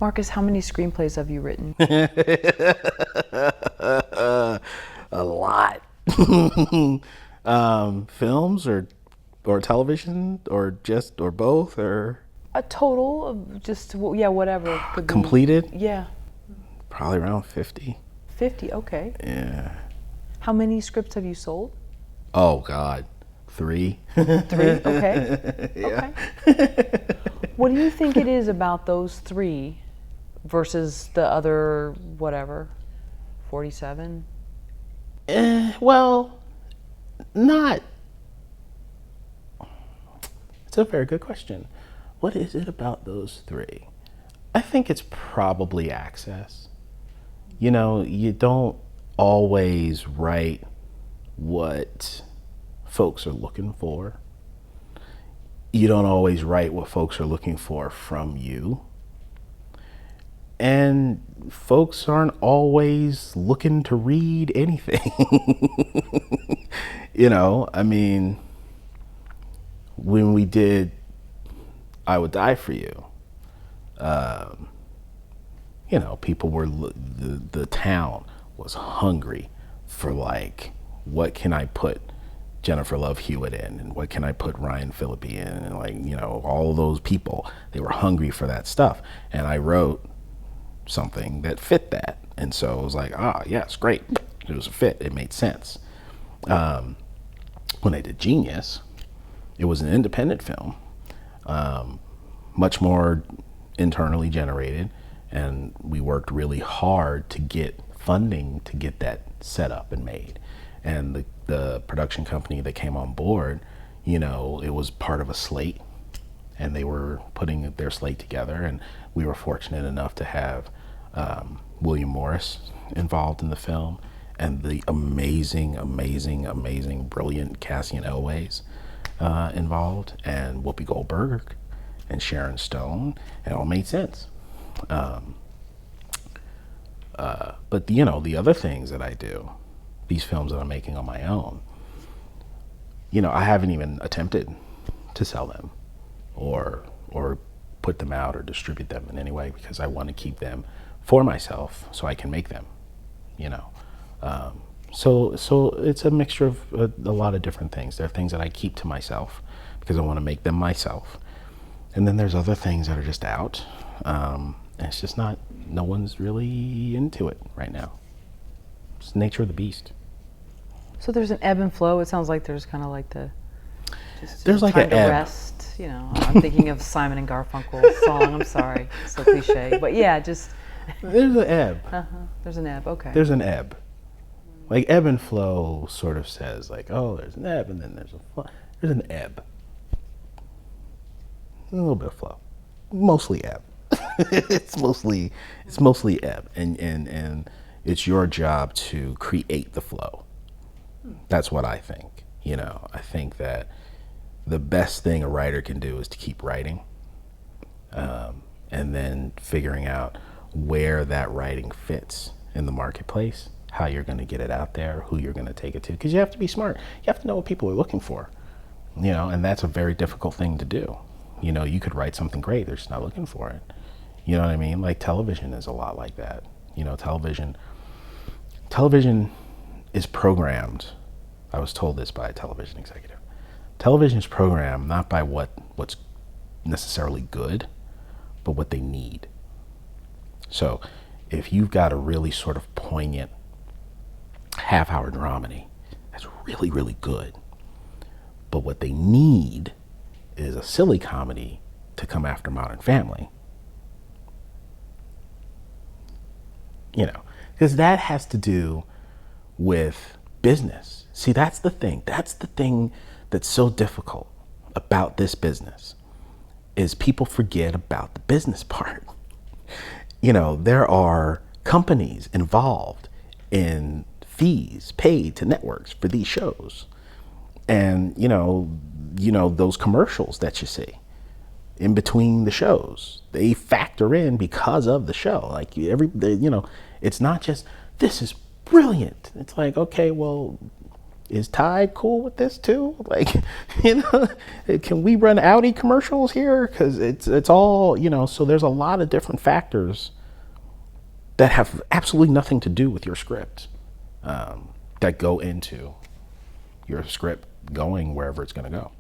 Marcus, how many screenplays have you written? A lot. Films or television or both or A total of just, yeah, whatever could be. completed? Yeah. Probably around 50. 50, okay. Yeah. How many scripts have you sold? Oh God, 3. 3, okay. Yeah. Okay. What do you think it is about those 3 versus the other, whatever, 47? Well, not. It's a very good question. What is it about those 3? I think it's probably access. You know, you don't always write what folks are looking for. You don't always write what folks are looking for from you. And folks aren't always looking to read anything. You know, I mean, when we did I Would Die For You, you know, people were, the town was hungry for, like, what can I put Jennifer Love Hewitt in, and what can I put Ryan Phillippe in, and, like, you know, all of those people, they were hungry for that stuff. And I wrote something that fit that. And so it was like, yes, great. It was a fit. It made sense. When I did Genius, it was an independent film, much more internally generated. And we worked really hard to get funding to get that set up and made. And the production company that came on board, you know, it was part of a slate, and they were putting their slate together. And we were fortunate enough to have William Morris involved in the film, and the amazing, brilliant Cassian Elwes involved, and Whoopi Goldberg and Sharon Stone. It all made sense. But you know, the other things that I do, these films that I'm making on my own, you know, I haven't even attempted to sell them or put them out or distribute them in any way, because I want to keep them for myself so I can make them, you know. So it's a mixture of a lot of different things. There are things that I keep to myself because I want to make them myself. And then there's other things that are just out. And it's just not, no one's really into it right now. It's the nature of the beast. So there's an ebb and flow. It sounds like there's kind of like there's like time an to ebb. rest. You know, I'm thinking of Simon and Garfunkel's song. I'm sorry, it's so cliche, but yeah, just There's an ebb. there's an ebb. Okay. There's an ebb. Like ebb and flow sort of says, like, oh, there's an ebb and then there's a flow. There's an ebb. A little bit of flow. Mostly ebb. it's mostly ebb, and it's your job to create the flow. That's what I think. You know, I think that the best thing a writer can do is to keep writing, and then figuring out where that writing fits in the marketplace, how you're going to get it out there, who you're going to take it to, because you have to be smart. You have to know what people are looking for, you know, and that's a very difficult thing to do. You know, you could write something great, they're just not looking for it. You know what I mean? Like television is a lot like that. You know, television is programmed. I was told this by a television executive. Television is programmed not by what's necessarily good, but what they need. So if you've got a really sort of poignant half-hour dramedy that's really, really good, but what they need is a silly comedy to come after Modern Family, you know, because that has to do with business. See, that's the thing. That's the thing that's so difficult about this business, is people forget about the business part. You know, there are companies involved in fees paid to networks for these shows. And, you know, those commercials that you see in between the shows, they factor in because of the show. Like you know, it's not just, this is brilliant. It's like, okay, well, is Tide cool with this too? Like, you know, can we run Audi commercials here? Because it's all, you know, so there's a lot of different factors that have absolutely nothing to do with your script, that go into your script going wherever it's going to go.